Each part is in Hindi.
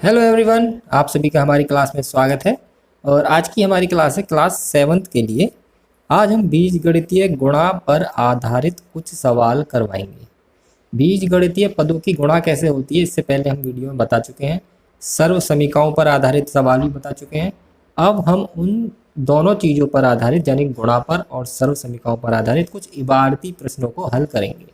हेलो एवरीवन, आप सभी का हमारी क्लास में स्वागत है। और आज की हमारी क्लास है क्लास 7th के लिए। आज हम बीजगणितीय गुणा पर आधारित कुछ सवाल करवाएंगे। बीजगणितीय पदों की गुणा कैसे होती है इससे पहले हम वीडियो में बता चुके हैं। सर्व समीकरणों पर आधारित सवाल भी बता चुके हैं। अब हम उन दोनों चीज़ों पर आधारित यानी गुणा पर और सर्व समीकरणों पर आधारित कुछ इबारती प्रश्नों को हल करेंगे।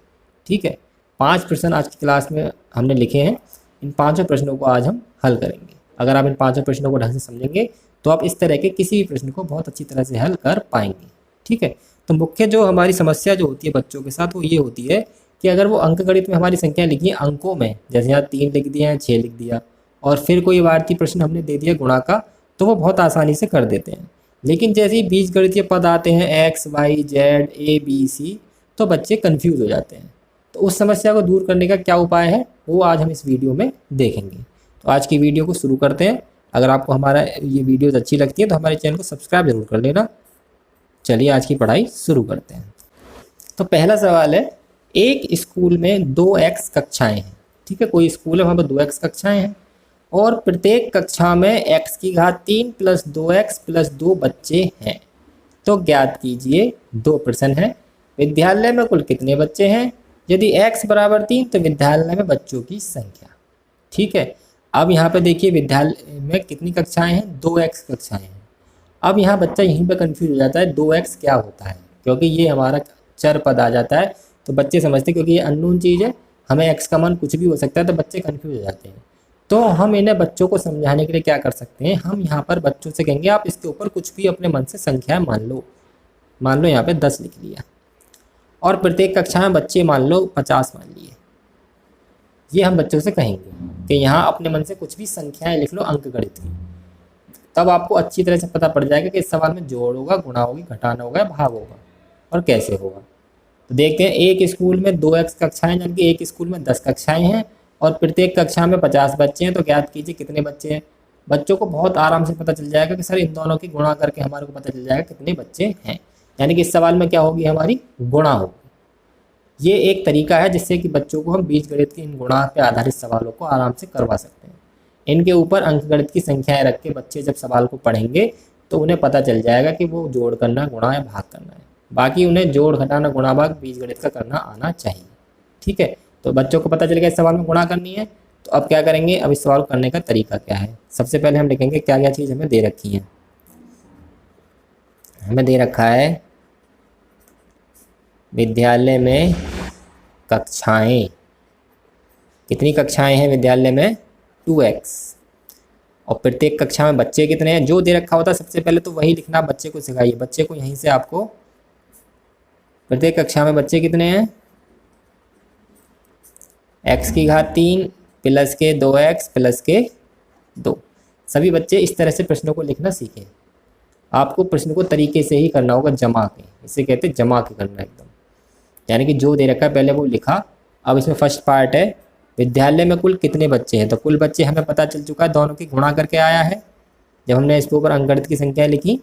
ठीक है, 5 प्रश्न आज की क्लास में हमने लिखे हैं। इन 5 प्रश्नों को आज हम हल करेंगे। अगर आप इन 5 प्रश्नों को ढंग से समझेंगे तो आप इस तरह के किसी भी प्रश्न को बहुत अच्छी तरह से हल कर पाएंगे। ठीक है, तो मुख्य जो हमारी समस्या जो होती है बच्चों के साथ वो ये होती है कि अगर वो अंकगणित में हमारी संख्या लिखी है अंकों में, जैसे यहाँ 3 लिख दिया है, 6 लिख दिया और फिर कोई वार्ती प्रश्न हमने दे दिया गुणा का, तो वो बहुत आसानी से कर देते हैं। लेकिन जैसे ही बीजगणितीय पद आते हैं x y z a b c, तो बच्चे कन्फ्यूज हो जाते हैं। तो उस समस्या को दूर करने का क्या उपाय है वो आज हम इस वीडियो में देखेंगे। तो आज की वीडियो को शुरू करते हैं। अगर आपको हमारा ये वीडियोस अच्छी लगती है तो हमारे चैनल को सब्सक्राइब जरूर कर लेना। चलिए आज की पढ़ाई शुरू करते हैं। तो पहला सवाल है, एक स्कूल में 2x कक्षाएं हैं। ठीक है, कोई स्कूल है वहाँ पर 2x कक्षाएं हैं और प्रत्येक कक्षा में x की घात 3 + 2x + 2 बच्चे हैं। तो ज्ञात कीजिए, 2 प्रश्न है, विद्यालय में कुल कितने बच्चे हैं? यदि x बराबर 3 तो विद्यालय में बच्चों की संख्या। ठीक है, अब यहाँ पे देखिए विद्यालय में कितनी कक्षाएं हैं? 2x कक्षाएं हैं। अब यहाँ बच्चा यहीं पे कंफ्यूज हो जाता है 2x क्या होता है, क्योंकि ये हमारा चर पद आ जाता है। तो बच्चे समझते हैं क्योंकि ये अननोन चीज़ है, हमें x का मान कुछ भी हो सकता है, तो बच्चे कन्फ्यूज हो जाते हैं। तो हम इन्हें बच्चों को समझाने के लिए क्या कर सकते हैं, हम यहाँ पर बच्चों से कहेंगे आप इसके ऊपर कुछ भी अपने मन से संख्या मान लो यहाँ पे 10 लिख लिया और प्रत्येक कक्षा में बच्चे मान लो 50 मान लिए। ये हम बच्चों से कहेंगे कि यहाँ अपने मन से कुछ भी संख्याएं लिख लो अंकगणित की। तब आपको अच्छी तरह से पता पड़ जाएगा कि इस सवाल में जोड़ होगा, गुणा होगी, घटाना होगा, भाग होगा और कैसे होगा। तो देखते हैं, एक स्कूल में 2x कक्षाएं जबकि एक स्कूल में 10 कक्षाएं हैं और प्रत्येक कक्षा में 50 बच्चे हैं। तो ज्ञात कीजिए कितने बच्चे हैं। बच्चों को बहुत आराम से पता चल जाएगा कि सर इन दोनों की गुणा करके हमारे को पता चल जाएगा कितने बच्चे हैं। यानी कि इस सवाल में क्या होगी, हमारी गुणा होगी। ये एक तरीका है जिससे कि बच्चों को हम बीजगणित के इन गुणा पर आधारित सवालों को आराम से करवा सकते हैं। इनके ऊपर अंकगणित की संख्याएं रख के बच्चे जब सवाल को पढ़ेंगे तो उन्हें पता चल जाएगा कि वो जोड़ करना, गुणा या भाग करना है। बाकी उन्हें जोड़, घटाना, गुणा, भाग बीजगणित का करना आना चाहिए। ठीक है, तो बच्चों को पता चल गया इस सवाल में गुणा करनी है। तो अब क्या करेंगे, अब इस सवाल को करने का तरीका क्या है। सबसे पहले हम लिखेंगे क्या क्या चीज़ हमें दे रखी है। हमें दे रखा है विद्यालय में कक्षाएं। कितनी कक्षाएं हैं विद्यालय में? 2x। और प्रत्येक कक्षा में बच्चे कितने हैं? जो दे रखा होता है सबसे पहले तो वही लिखना बच्चे को सिखाइए। बच्चे को यहीं से आपको प्रत्येक कक्षा में बच्चे कितने हैं? x की घात 3 + के 2x + के 2। सभी बच्चे इस तरह से प्रश्नों को लिखना सीखें। आपको प्रश्न को तरीके से ही करना होगा, जमा के। इसे कहते हैं जमा के करना एकदम। यानी कि जो दे रखा है पहले वो लिखा। अब इसमें फर्स्ट पार्ट है विद्यालय में कुल कितने बच्चे हैं। तो कुल बच्चे हमें पता चल चुका है, दोनों की गुणा करके आया है जब हमने इसके ऊपर अंकगणित की संख्या लिखी।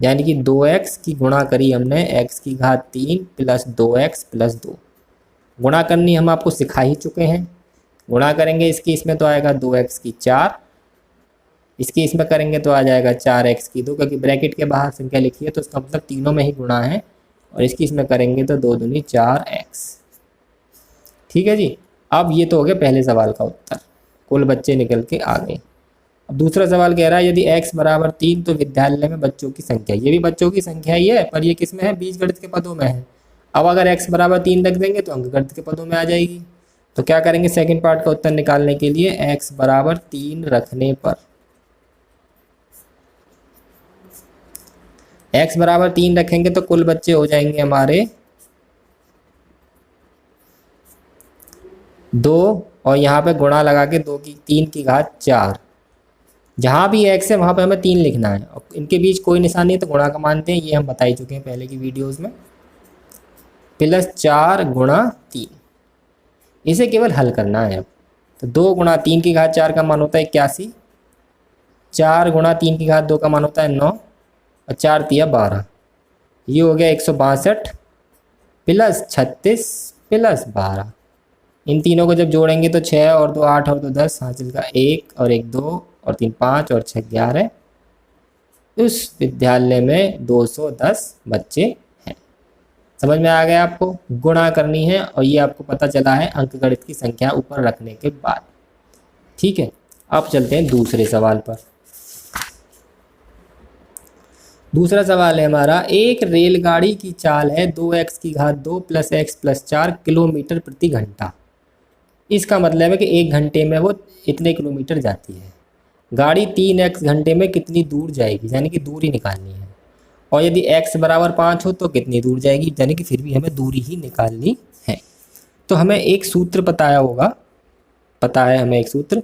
यानी कि 2x की गुणा करी हमने x की घात 3 + 2x + 2। गुणा करनी हम आपको सिखा ही चुके हैं। गुणा करेंगे इसकी, इसमें तो आएगा 2x की 4, इसकी इसमें करेंगे तो आ जाएगा 4x की 2, क्योंकि ब्रैकेट के बाहर संख्या लिखी है तो इसका मतलब तीनों में ही गुणा है। और इसकी इसमें करेंगे तो 2 दूनी 4x। ठीक है जी, अब ये तो हो गया पहले सवाल का उत्तर, कुल बच्चे निकल के आ गए। अब दूसरा सवाल कह रहा है यदि x बराबर 3 तो विद्यालय में बच्चों की संख्या। ये भी बच्चों की संख्या ही है, पर ये किस में है? बीजगणित के पदों में है। अब अगर x बराबर 3 रख देंगे तो अंकगणित के पदों में आ जाएगी। तो क्या करेंगे, सेकंड पार्ट का उत्तर निकालने के लिए x बराबर 3 रखने पर, x बराबर 3 रखेंगे तो कुल बच्चे हो जाएंगे हमारे 2 और यहाँ पे गुणा लगा के 3 की घात 4। जहाँ भी x है वहाँ पे हमें 3 लिखना है और इनके बीच कोई निशान नहीं तो गुणा का मानते हैं, ये हम बता ही चुके हैं पहले की वीडियोस में। +4 × 3, इसे केवल हल करना है। अब तो 2 × 3 की घात 4 का मान होता है 81, 4 × 3 की घात 2 का मान होता है 9 और 4 × 12। ये हो गया 162 + 36 + 12। इन तीनों को जब जोड़ेंगे तो 6 और 2 8 और 2 10, हासिल का 1 और 1 2 और 3 5 और 6 11। उस विद्यालय में 210 बच्चे हैं। समझ में आ गया आपको? गुणा करनी है और ये आपको पता चला है अंकगणित की संख्या ऊपर रखने के बाद। ठीक है, अब चलते हैं दूसरे सवाल पर। दूसरा सवाल है हमारा, एक रेलगाड़ी की चाल है 2x की घात 2 + x + 4 किलोमीटर प्रति घंटा। इसका मतलब है कि 1 घंटे में वो इतने किलोमीटर जाती है। गाड़ी 3x घंटे में कितनी दूर जाएगी, यानी कि दूरी निकालनी है। और यदि x बराबर 5 हो तो कितनी दूर जाएगी, यानी कि फिर भी हमें दूरी ही निकालनी है। तो हमें एक सूत्र बताया होगा, पता है हमें एक सूत्र,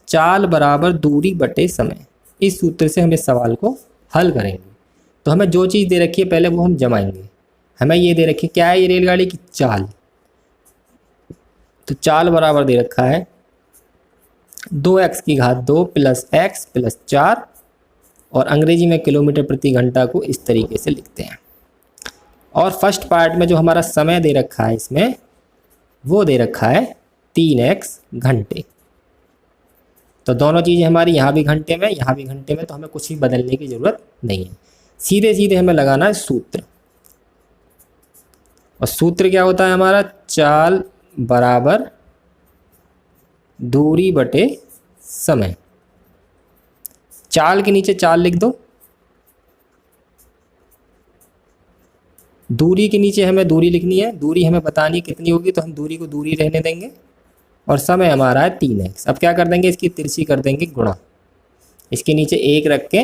चाल बराबर दूरी बटे समय। इस सूत्र से हम इस सवाल को हल करेंगे। तो हमें जो चीज़ दे रखी है पहले वो हम जमाएंगे। हमें ये दे रखी है, क्या है ये रेलगाड़ी की चाल। तो चाल बराबर दे रखा है 2x की घात 2 + x + 4, और अंग्रेजी में किलोमीटर प्रति घंटा को इस तरीके से लिखते हैं। और फर्स्ट पार्ट में जो हमारा समय दे रखा है इसमें, वो दे रखा है 3x घंटे। तो दोनों चीज़ें हमारी यहाँ भी घंटे में, यहाँ भी घंटे में, तो हमें कुछ भी बदलने की ज़रूरत नहीं है। सीधे सीधे हमें लगाना है सूत्र। और सूत्र क्या होता है हमारा, चाल बराबर दूरी बटे समय। चाल के नीचे चाल लिख दो, दूरी के नीचे हमें दूरी लिखनी है। दूरी हमें बतानी कितनी होगी, तो हम दूरी को दूरी रहने देंगे। और समय हमारा है 3x। अब क्या कर देंगे, इसकी तिरछी कर देंगे गुणा। इसके नीचे 1 रख के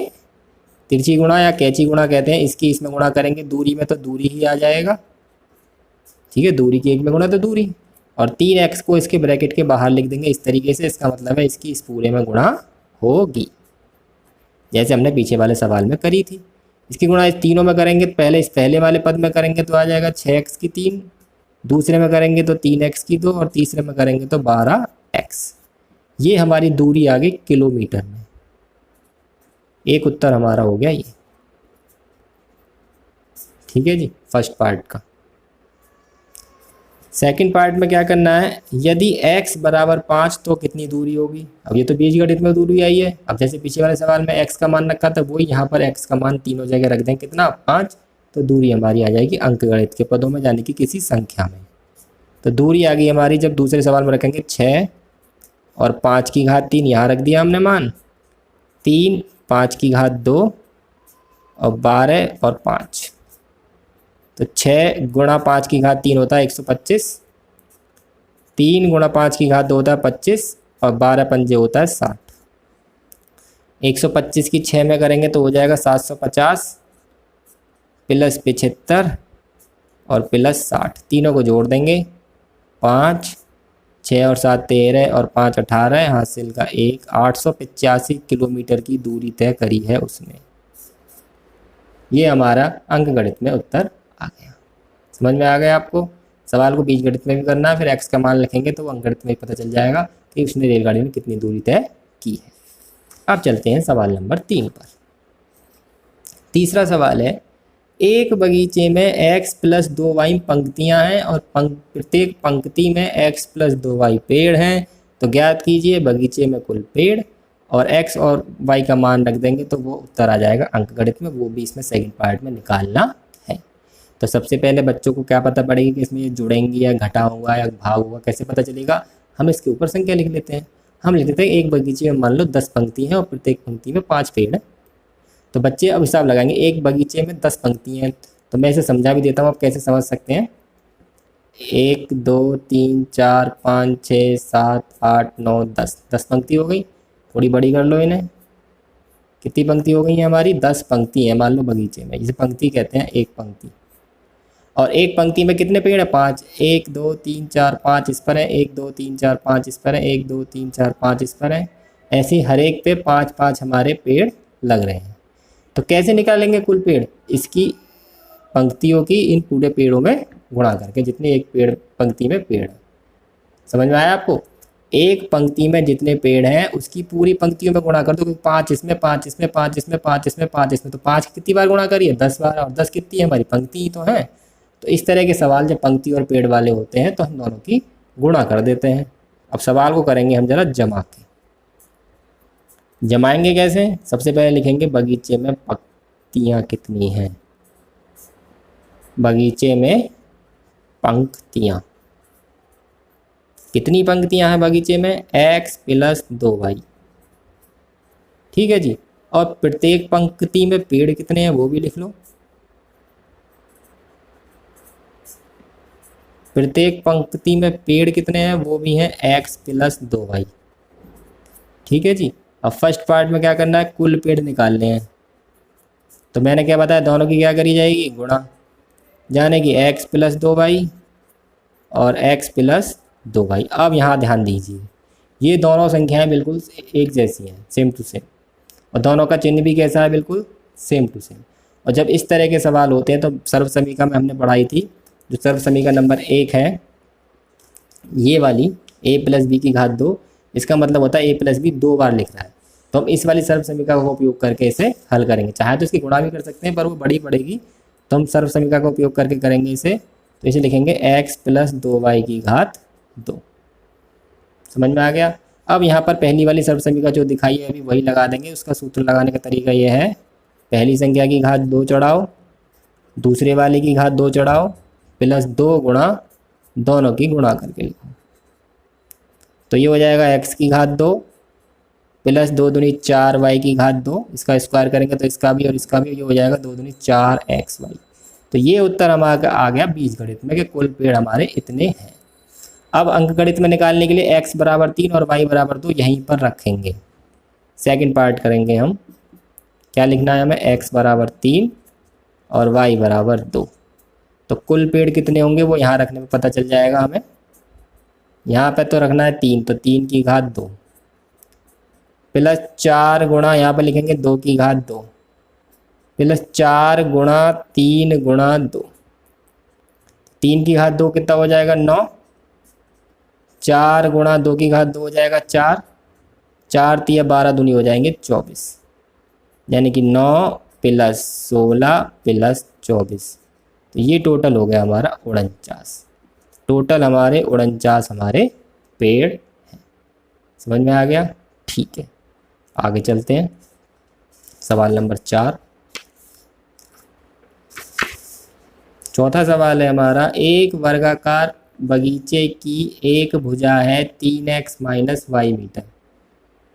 तिरछी गुणा या कैची गुणा कहते हैं, इसकी इसमें गुणा करेंगे। दूरी में तो दूरी ही आ जाएगा, ठीक है, दूरी की 1 में गुणा तो दूरी। और 3x को इसके ब्रैकेट के बाहर लिख देंगे इस तरीके से। इसका मतलब है इसकी इस पूरे में गुणा होगी, जैसे हमने पीछे वाले सवाल में करी थी। इसकी गुणा इस तीनों में करेंगे, पहले इस पहले वाले पद में करेंगे तो आ जाएगा 6x की 3, दूसरे में करेंगे तो 3x की 2, और तीसरे में करेंगे तो 12x। ये हमारी दूरी आ गई किलोमीटर में। एक उत्तर हमारा हो गया ये। ठीक है जी, फर्स्ट पार्ट का। सेकंड पार्ट में क्या करना है, यदि x बराबर 5 तो कितनी दूरी होगी। अब ये तो बीजगणित में दूरी आई है। अब जैसे पीछे वाले सवाल में x का मान रखा था, वही यहाँ पर x का मान तीनों जगह रख दें, कितना 5। तो दूरी हमारी आ जाएगी अंकगणित के पदों में, यानी कि किसी संख्या में। तो दूरी आ गई हमारी, जब दूसरे सवाल में रखेंगे 6 और 5 की घात 3, यहाँ रख दिया हमने मान 3, 5 की घात 2 और 12 और 5। तो 6 गुणा 5 की घात 3 होता है 125, 3 गुणा 5 की घात 2 होता है 25, और 12 पंजे होता है 60। 125 की 6 में करेंगे तो हो जाएगा 750 + 75 और +60। तीनों को जोड़ देंगे, 5, 6 और 7 13 और 5 18, हासिल का 1। 885 किलोमीटर की दूरी तय करी है उसने। ये हमारा अंकगणित में उत्तर आ गया। समझ में आ गया आपको? सवाल को बीजगणित में भी करना है, फिर x का मान लिखेंगे तो अंकगणित में पता चल जाएगा कि उसने रेलगाड़ी में कितनी दूरी तय की है। अब चलते हैं सवाल नंबर 3 पर। तीसरा सवाल है, एक बगीचे में x + 2y पंक्तियां हैं और प्रत्येक पंक्ति में x + 2y पेड़ हैं। तो ज्ञात कीजिए बगीचे में कुल पेड़, और x और y का मान रख देंगे तो वो उत्तर आ जाएगा अंकगणित में। वो भी इसमें सेकंड पार्ट में निकालना है। तो सबसे पहले बच्चों को क्या पता पड़ेगी कि इसमें ये जुड़ेंगी या घटा होगा या भाग होगा, कैसे पता चलेगा। हम इसके ऊपर संख्या लिख लेते हैं। हम लिख देते हैं एक बगीचे में मान लो 10 पंक्ति हैं और प्रत्येक पंक्ति में 5 पेड़ हैं। तो बच्चे अब हिसाब लगाएंगे, एक बगीचे में 10 पंक्ति हैं। तो मैं इसे समझा भी देता हूँ, आप कैसे समझ सकते हैं। 1 2 3 4 5 6 7 8 9 10, 10 पंक्ति हो गई। थोड़ी बड़ी कर लो इन्हें, कितनी पंक्ति हो गई है हमारी, 10 पंक्ति है मान लो बगीचे में। इसे पंक्ति कहते हैं, एक पंक्ति। और एक पंक्ति में कितने पेड़ है, 5। 1 2 3 4 5 इस पर है, 1 2 3 4 5 इस पर है, 1 2 3 4 5 इस पर है। ऐसे हर एक पे 5 5 हमारे पेड़ लग रहे हैं। तो कैसे निकालेंगे कुल पेड़, इसकी पंक्तियों की इन पूरे पेड़ों में गुणा करके, जितने एक पेड़ पंक्ति में पेड़। समझ में आया आपको? एक पंक्ति में जितने पेड़ हैं उसकी पूरी पंक्तियों में गुणा कर दो। 5 इसमें, 5 इसमें, 5 इसमें, 5 इसमें, 5 इसमें। तो 5 कितनी बार गुणा करिए, 10 बार। और 10 कितनी है हमारी पंक्ति ही तो है। तो इस तरह के सवाल जब पंक्ति और पेड़ वाले होते हैं तो हम दोनों की गुणा कर देते हैं। अब सवाल को करेंगे हम जरा जमा के। जमाएंगे कैसे? सबसे पहले लिखेंगे बगीचे में पंक्तियाँ कितनी हैं। बगीचे में पंक्तियाँ, कितनी पंक्तियाँ हैं बगीचे में? x + 2y। ठीक है जी। और प्रत्येक पंक्ति में पेड़ कितने हैं वो भी लिख लो। प्रत्येक पंक्ति में पेड़ कितने हैं वो भी हैं x + 2y। ठीक है जी। अब फर्स्ट पार्ट में क्या करना है? कुल पेड़ निकालने हैं। तो मैंने क्या बताया, दोनों की क्या करी जाएगी? गुणा, यानी कि x + 2y और x + 2y। अब यहाँ ध्यान दीजिए, ये दोनों संख्याएं बिल्कुल एक जैसी हैं, सेम टू सेम, और दोनों का चिन्ह भी कैसा है? बिल्कुल सेम टू सेम। और जब इस तरह के सवाल होते हैं तो सर्व समीकरण में हमने पढ़ाई थी, जो सर्व समीकरण नंबर 1 है, ये वाली a + b² 2, इसका मतलब होता है a + b 2 बार लिख रहा है। तो हम इस वाली सर्व समीकरण का उपयोग करके इसे हल करेंगे। चाहे तो इसकी गुणा भी कर सकते हैं पर वो बड़ी पड़ेगी, तो हम सर्व समीकरण का उपयोग करके करेंगे इसे। तो इसे लिखेंगे x + 2y² 2। समझ में आ गया? अब यहाँ पर पहली वाली सर्व समीकरण जो दिखाई है अभी वही लगा देंगे। उसका सूत्र लगाने का तरीका ये है, पहली संख्या की घात 2 चढ़ाओ, दूसरे वाले की घात 2 चढ़ाओ, +2 गुणा दोनों की गुणा करके लिखो। तो ये हो जाएगा x² 2 + 2 दूनी 4y² 2, इसका स्क्वायर करेंगे तो इसका भी और इसका भी, ये हो जाएगा 2 दूनी 4xy। तो ये उत्तर हमारा आ गया बीजगणित में कि कुल पेड़ हमारे इतने हैं। अब अंकगणित में निकालने के लिए x = 3 और y = 2 यहीं पर रखेंगे। सेकंड पार्ट करेंगे हम। क्या लिखना है हमें? x = 3 और y = 2। तो कुल पेड़ कितने होंगे वो यहाँ रखने में पता चल जाएगा हमें। यहाँ पे तो रखना है 3, तो 3 की घात 2 +4 गुणा, यहाँ पर लिखेंगे 2 की घात 2 +4 गुणा 3 गुणा 2। 3 की घात 2 कितना हो जाएगा? 9। 4 गुणा 2 की घात 2 हो जाएगा 4, 4 × 12 दूनी हो जाएंगे 24, यानी कि 9 + 16 + 24। तो ये टोटल हो गया हमारा 49। टोटल हमारे 49 हमारे पेड़ हैं। समझ में आ गया? ठीक है, आगे चलते हैं। सवाल नंबर 4। चौथा सवाल है हमारा, एक वर्गाकार बगीचे की एक भुजा है 3x - y मीटर।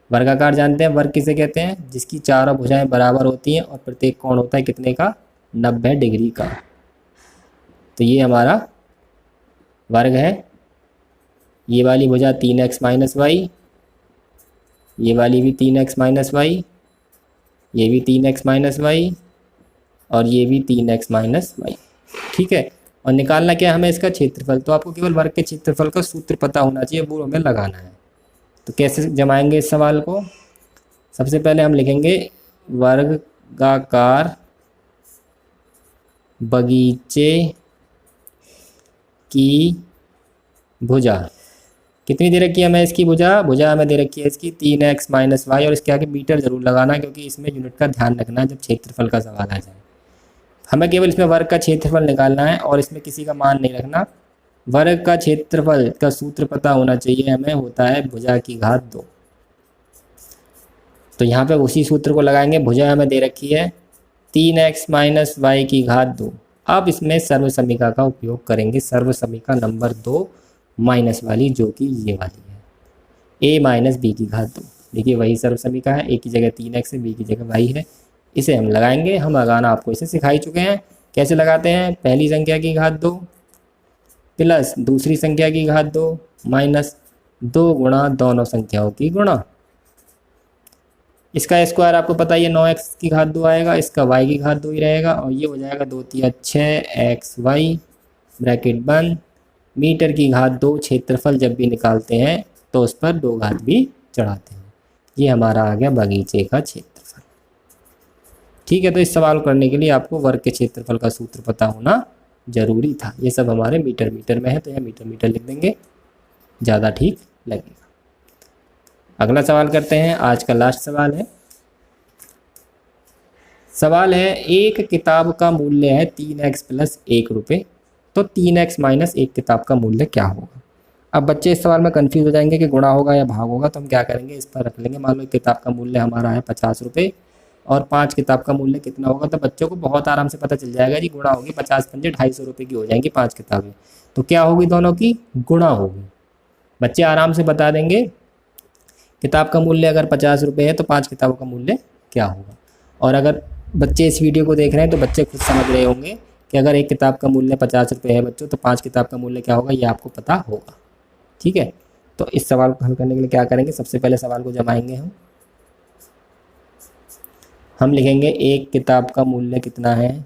वर्गाकार जानते हैं, वर्ग किसे कहते हैं? जिसकी चारों भुजाएं बराबर होती हैं और प्रत्येक कोण होता है कितने का? 90 डिग्री का। तो ये हमारा वर्ग है। ये वाली भुजा 3x - y, ये वाली भी 3x - y, ये भी 3x - y और ये भी 3x - y। ठीक है। और निकालना क्या है हमें? इसका क्षेत्रफल। तो आपको केवल वर्ग के क्षेत्रफल का सूत्र पता होना चाहिए, वो हमें लगाना है। तो कैसे जमाएंगे इस सवाल को? सबसे पहले हम लिखेंगे वर्गाकार बगीचे की भुजा। कितनी दे रखी है हमें इसकी भुजा? भुजा हमें दे रखी है इसकी 3x - y, और इसके आगे मीटर जरूर लगाना क्योंकि इसमें यूनिट का ध्यान रखना है जब क्षेत्रफल का सवाल आ जाए। हमें केवल इसमें वर्ग का क्षेत्रफल निकालना है और इसमें किसी का मान नहीं रखना। वर्ग का क्षेत्रफल का सूत्र पता होना चाहिए हमें, होता है भुजा की घात 2। तो यहाँ पे उसी सूत्र को लगाएंगे। भुजा हमें दे रखी है 3x - y की घात 2। अब इसमें सर्व समीकरण का उपयोग करेंगे, सर्व समीकरण नंबर 2 माइनस वाली, जो कि ये वाली है, a - b की घात 2। देखिए वही सर्व समीकरण है, a की जगह 3x है, b की जगह y है। इसे हम लगाएंगे। हम लगाना आपको इसे सिखा ही चुके हैं। कैसे लगाते हैं? पहली संख्या की घात 2 प्लस दूसरी संख्या की घात 2 माइनस 2 गुणा दोनों संख्याओं की गुणा। इसका स्क्वायर आपको पता ही है, 9x की घात 2 आएगा, इसका y की घात 2 ही रहेगा और ये हो जाएगा 2 × 6xy ब्रैकेट बंद। मीटर की घात 2 क्षेत्रफल जब भी निकालते हैं तो उस पर 2 घात भी चढ़ाते हैं। ये हमारा आ गया बगीचे का क्षेत्रफल। ठीक है, तो इस सवाल करने के लिए आपको वर्ग के क्षेत्रफल का सूत्र पता होना जरूरी था। ये सब हमारे मीटर में है, तो यहाँ मीटर लिख देंगे, ज़्यादा ठीक लगेगा। अगला सवाल करते हैं, आज का लास्ट सवाल है। सवाल है, एक किताब का मूल्य है 3x + 1 रुपये, तो 3x - 1 किताब का मूल्य क्या होगा? अब बच्चे इस सवाल में कंफ्यूज हो जाएंगे कि गुणा होगा या भाग होगा, तो हम क्या करेंगे, इस पर रख लेंगे। मान लो किताब का मूल्य हमारा है 50 रुपये और 5 किताब का मूल्य कितना होगा, तो बच्चों को बहुत आराम से पता चल जाएगा जी गुणा होगी, 50 पंजे 250 रुपये की हो जाएंगी 5 किताबें। तो क्या होगी, दोनों की गुणा होगी। बच्चे आराम से बता देंगे किताब का मूल्य अगर 50 रुपये है तो 5 किताबों का मूल्य क्या होगा। और अगर बच्चे इस वीडियो को देख रहे हैं तो बच्चे खुद समझ रहे होंगे कि अगर एक किताब का मूल्य 50 रुपये है बच्चों, तो 5 किताब का मूल्य क्या होगा, ये आपको पता होगा। ठीक है, तो इस सवाल को हल करने के लिए क्या करेंगे, सबसे पहले सवाल को जमाएंगे हम लिखेंगे एक किताब का मूल्य कितना है,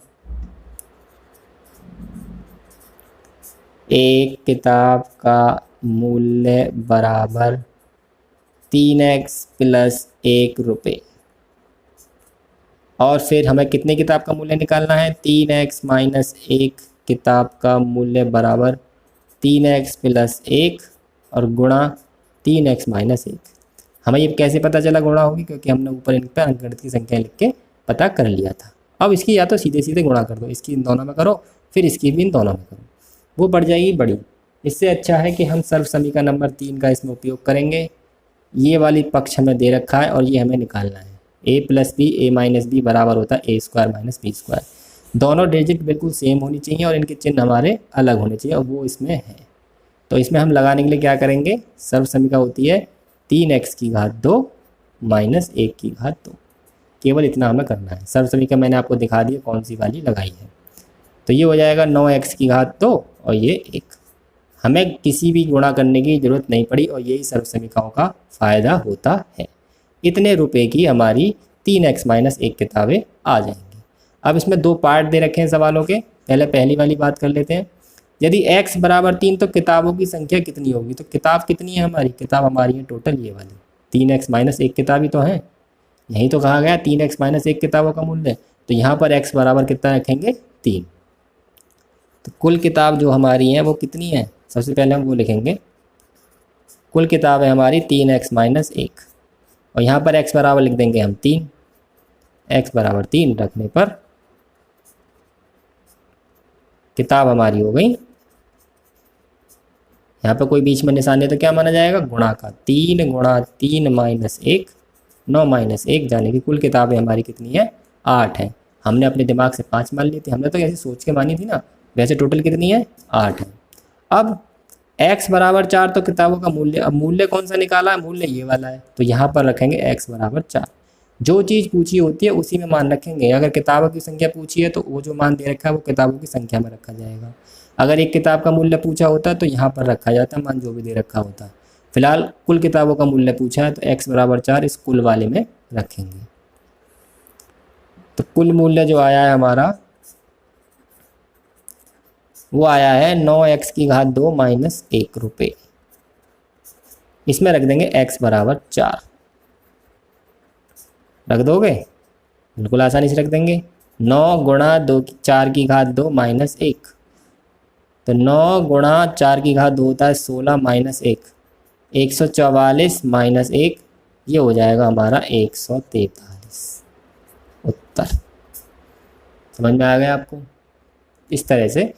एक किताब का मूल्य बराबर 3x प्लस 1 रुपये। और फिर हमें कितने किताब का मूल्य निकालना है, 3x माइनस 1 किताब का मूल्य बराबर 3x प्लस 1 और गुणा 3x माइनस 1। हमें ये कैसे पता चला गुणा होगी, क्योंकि हमने ऊपर इन पर अंकगणित की संख्या लिख के पता कर लिया था। अब इसकी या तो सीधे सीधे गुणा कर दो, इसकी इन दोनों में करो, फिर इसकी भी इन दोनों में करो, वो बढ़ जाएगी बड़ी। इससे अच्छा है कि हम सर्व समीकरण नंबर 3 का इसमें उपयोग करेंगे। ये वाली पक्ष हमें दे रखा है और ये हमें निकालना है। a plus b a minus b बराबर होता है a square minus b square. दोनों डिजिट बिल्कुल सेम होनी चाहिए और इनके चिन्ह हमारे अलग होने चाहिए, और वो इसमें है। तो इसमें हम लगाने के लिए क्या करेंगे, सर्व समीकरण होती है 3x की घात 2 माइनस 1 की घात 2। केवल इतना हमें करना है। सर्व समीकरण मैंने आपको दिखा दिया कौन सी वाली लगाई है। तो ये हो जाएगा 9x की घात 2 और ये 1। हमें किसी भी गुणा करने की ज़रूरत नहीं पड़ी और यही सर्व समीकरणों का फ़ायदा होता है। इतने रुपए की हमारी 3x माइनस 1 किताबें आ जाएंगी। अब इसमें 2 पार्ट दे रखे हैं सवालों के। पहले पहली वाली बात कर लेते हैं। यदि x बराबर 3 तो किताबों की संख्या कितनी होगी, तो किताब कितनी है हमारी, किताब हमारी है टोटल ये वाली 3x माइनस 1 किताब ही तो है। यही तो कहा गया 3x माइनस 1 किताबों का मूल्य। तो यहाँ पर x बराबर कितना रखेंगे, 3। तो कुल किताब जो हमारी है वो कितनी है, सबसे पहले हम वो लिखेंगे। कुल किताब है हमारी 3x माइनस 1 और यहाँ पर x बराबर लिख देंगे हम 3। x बराबर 3 रखने पर किताब हमारी हो गई, यहाँ पर कोई बीच में निशान है तो क्या माना जाएगा, गुणा का। 3 गुणा 3 माइनस 1 9 माइनस 1, जाने की कुल किताबें हमारी कितनी है, 8 है। हमने अपने दिमाग से 5 मान ली थी, हमने तो ऐसे सोच के मानी थी ना। वैसे टोटल कितनी है, 8 है। अब x बराबर 4 तो किताबों का मूल्य, अब मूल्य कौन सा निकाला है, मूल्य ये वाला है। तो यहाँ पर रखेंगे x बराबर 4। जो चीज़ पूछी होती है उसी में मान रखेंगे। अगर किताबों की संख्या पूछी है तो वो जो मान दे रखा है वो किताबों की संख्या में रखा जाएगा। अगर एक किताब का मूल्य पूछा होता है तो यहाँ पर रखा जाता है मान जो भी दे रखा होता है। फिलहाल कुल किताबों का मूल्य पूछा है तो x बराबर 4 इस कुल वाले में रखेंगे। तो कुल मूल्य जो आया है हमारा वो आया है 9x की घात 2 माइनस 1 रुपये। इसमें रख देंगे x बराबर 4। रख दोगे, बिल्कुल आसानी से रख देंगे। 9 गुणा 4 की घात 2 माइनस 1, तो 9 गुणा 4 की घात 2 होता है 16 माइनस 1, 144 माइनस 1, ये हो जाएगा हमारा 143 उत्तर। समझ में आ गया आपको। इस तरह से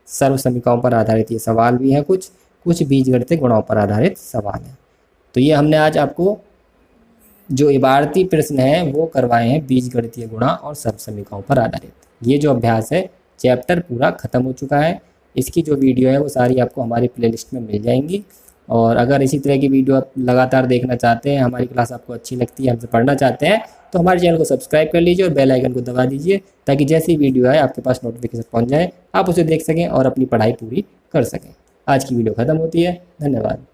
सर्व समीकरणों पर आधारित ये सवाल भी है, कुछ बीजगणितीय गुणाओं पर आधारित सवाल है। तो ये हमने आज आपको जो इबारती प्रश्न है वो करवाए हैं बीजगणितीय गुणा और सर्व समीकरणों पर आधारित। ये जो अभ्यास है चैप्टर पूरा ख़त्म हो चुका है। इसकी जो वीडियो है वो सारी आपको हमारी प्लेलिस्ट में मिल जाएंगी। और अगर इसी तरह की वीडियो आप लगातार देखना चाहते हैं, हमारी क्लास आपको अच्छी लगती है, हमसे पढ़ना चाहते हैं, तो हमारे चैनल को सब्सक्राइब कर लीजिए और बेल आइकन को दबा दीजिए ताकि जैसी वीडियो आए आपके पास नोटिफिकेशन पहुंच जाए, आप उसे देख सकें और अपनी पढ़ाई पूरी कर सकें। आज की वीडियो ख़त्म होती है। धन्यवाद।